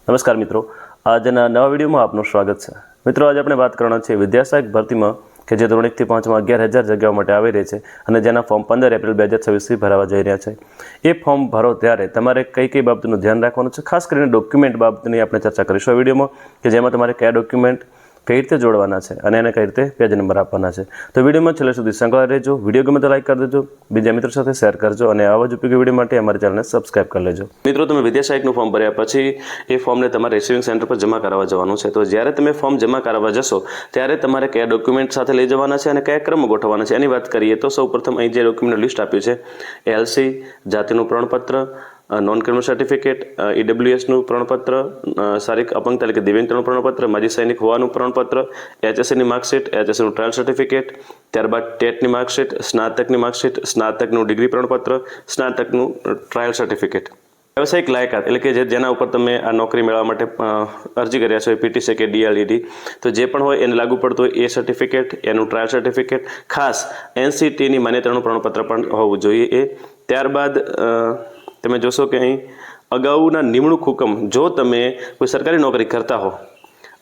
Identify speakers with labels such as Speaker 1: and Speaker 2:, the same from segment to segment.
Speaker 1: નમસ્કાર મિત્રો, આજના નવા વિડીયોમાં આપનું સ્વાગત છે। મિત્રો, આજે આપણે વાત કરવાના છે વિદ્યા સહાયક ભરતીમાં કે જે ધોરણ 1 થી 5માં 11,000 જગ્યાઓ માટે આવી રહી છે અને જેના ફોર્મ 15 એપ્રિલ 2026થી ભરાવા જઈ રહ્યા છે। એ ફોર્મ ભરો ત્યારે તમારે કઈ બાબતનું ધ્યાન રાખવાનું છે, ખાસ કરીને ડોક્યુમેન્ટ બાબતની આપણે ચર્ચા કરીશું આ વિડીયોમાં કે જેમાં તમારે કયા ડોક્યુમેન્ટ કઈ રીતે જોડવાના છે અને એને કઈ રીતે પેજ નંબર આપવાના છે। તો વિડીયોમાં છેલ્લે સુધી સંકળાયેલા રહેજો। વિડીયો ગમે તો લાઈક કરી દેજો, બીજા મિત્રો સાથે શેર કરજો અને આવા જ ઉપયોગી વિડીયો માટે અમારી ચેનલને સબસ્ક્રાઇબ કરી લેજો। મિત્રો, તમે વિદ્યા સહાયકનું ફોર્મ ભર્યા પછી એ ફોર્મને તમારે રિસીવિંગ સેન્ટર પર જમા કરાવવા જવાનું છે। તો જ્યારે તમે ફોર્મ જમા કરાવવા જશો ત્યારે તમારે કયા ડોક્યુમેન્ટ સાથે લઈ જવાના છે અને કયા ક્રમમાં ગોઠવવાના છે એની વાત કરીએ તો સૌપ્રથમ અહીં જે ડોક્યુમેન્ટનું લિસ્ટ આપ્યું છે એલસી, જાતિનું પ્રમાણપત્ર, નોન ક્રિમિનલ સર્ટિફિકેટ, ઈડબ્લ્યુએસનું પ્રમાણપત્ર, શારીરિક અપંગતા એટલે કે દિવ્યાંગતાનું પ્રમાણપત્ર, માજી સૈનિક હોવાનું પ્રમાણપત્ર, એચએસસીની માર્કશીટ, એચએસસીનું ટ્રાયલ સર્ટિફિકેટ, ત્યારબાદ ટેટની માર્કશીટ, સ્નાતકની માર્કશીટ, સ્નાતકનું ડિગ્રી પ્રમાણપત્ર, સ્નાતકનું ટ્રાયલ સર્ટિફિકેટ, વ્યવસાયિક લાયકાત એટલે કે જેના ઉપર તમે આ નોકરી મેળવવા માટે અરજી કર્યા છો, પીટીસી કે ડીએલઈડી, તો જે પણ હોય એને લાગુ પડતું હોય એ સર્ટિફિકેટ, એનું ટ્રાયલ સર્ટિફિકેટ, ખાસ એનસીટીની માન્યતાનું પ્રમાણપત્ર પણ હોવું જોઈએ એ। ત્યારબાદ તમે જોશો કે અહીં અગાઉના નિમણૂક હુકમ, જો તમે કોઈ સરકારી નોકરી કરતા હો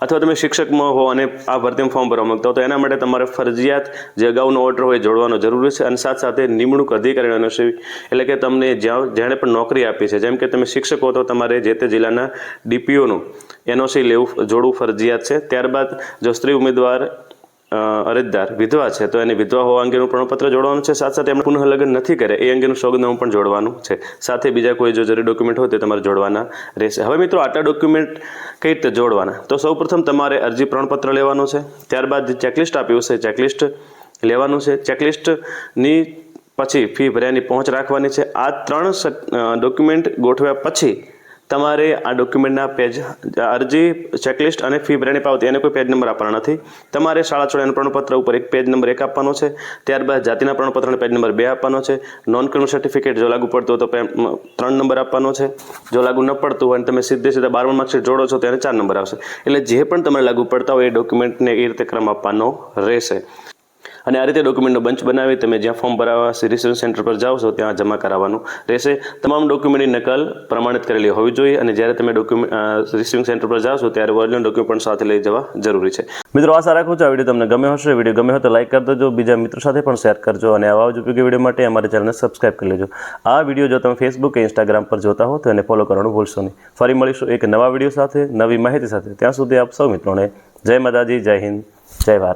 Speaker 1: અથવા તમે શિક્ષકમાં હો અને આ ભરતીમાં ફોર્મ ભરવા માંગતા હો તો એના માટે તમારે ફરજિયાત જે અગાઉનો ઓર્ડર હોય જોડવાનો જરૂરી છે અને સાથે નિમણૂક અધિકારીનો એટલે કે તમને જેણે પણ નોકરી આપી છે, જેમ કે તમે શિક્ષક હો તો તમારે જે તે જિલ્લાના ડીપીઓનું એનઓસી જોડવું ફરજિયાત છે। ત્યારબાદ જો સ્ત્રી ઉમેદવાર અરજદાર વિધવા છે તો એને વિધવા હોવા અંગેનું પ્રમાણપત્ર જોડવાનું છે, સાથે એમણે પુનઃ લગ્ન નથી કર્યા એ અંગેનું સોગંદનામું પણ જોડવાનું છે, સાથે બીજા કોઈ જો જરૂરી ડોક્યુમેન્ટ હોય તો તમારે જોડવાના રહેશે। હવે મિત્રો, આટલા ડોક્યુમેન્ટ કઈ રીતે જોડવાના? તો સૌપ્રથમ તમારે અરજી પ્રમાણપત્ર લેવાનું છે, ત્યારબાદ ચેકલિસ્ટ આપ્યું છે ચેકલિસ્ટ લેવાનું છે, ચેકલિસ્ટની પછી ફી ભર્યાની પહોંચ રાખવાની છે। આ 3 ડોક્યુમેન્ટ ગોઠવ્યા પછી તમારે આ ડોક્યુમેન્ટના પેજ અરજી, ચેકલિસ્ટ અને ફી ભર્યાની પાવતી એને કોઈ પેજ નંબર આપવાના નથી। તમારે શાળા છોડ્યાના પ્રમાણપત્ર ઉપર એક પેજ નંબર 1 આપવાનો છે, ત્યારબાદ જાતિના પ્રમાણપત્રને પેજ નંબર 2 આપવાનો છે, નોન ક્રિમિનલ સર્ટિફિકેટ જો લાગુ પડતું હોય તો 3 નંબર આપવાનો છે, જો લાગુ ન પડતું હોય અને તમે સીધા 12મા માર્કશીટ જોડો છો ત્યારે 4 નંબર આવશે। એટલે જે પણ તમારે લાગુ પડતા હોય એ ડોક્યુમેન્ટને એ રીતે ક્રમ આપવાનો રહેશે અને આ રીતે ડોક્યુમેન્ટનો બંચ બનાવી તમે જ્યાં ફોર્મ ભરાવા રિસીવિંગ સેન્ટર પર જાઓ છો ત્યાં જમા કરાવવાનું રહેશે। તમામ ડોક્યુમેન્ટની નકલ પ્રમાણિત કરેલી હોવી જોઈએ અને જ્યારે તમે રિસીવિંગ સેન્ટર પર જાઓ છો ત્યારે ઓરિજિનલ ડોક્યુમેન્ટ સાથે લઈ જવા જરૂરી છે। મિત્રો, આશા રાખું છું આ વિડીયો તમને ગમ્યો હશે। વિડીયો ગમ્યો હોય તો લાઈક કરી દેજો, બીજા મિત્રો સાથે પણ શેર કરજો અને આવા જ ઉપયોગી વિડીયો માટે અમારી ચેનલને સબસ્ક્રાઇબ કરી લેજો। આ વિડીયો જો તમે ફેસબુક કે ઇન્સ્ટાગ્રામ પર જોતા હો તો એને ફોલો કરવાનું ભૂલશો નહીં। ફરી મળીશું એક નવા વિડીયો સાથે, નવી માહિતી સાથે। ત્યાં સુધી આપ સૌ મિત્રોને જય માતાજી, જય હિન્દ, જય ભારત।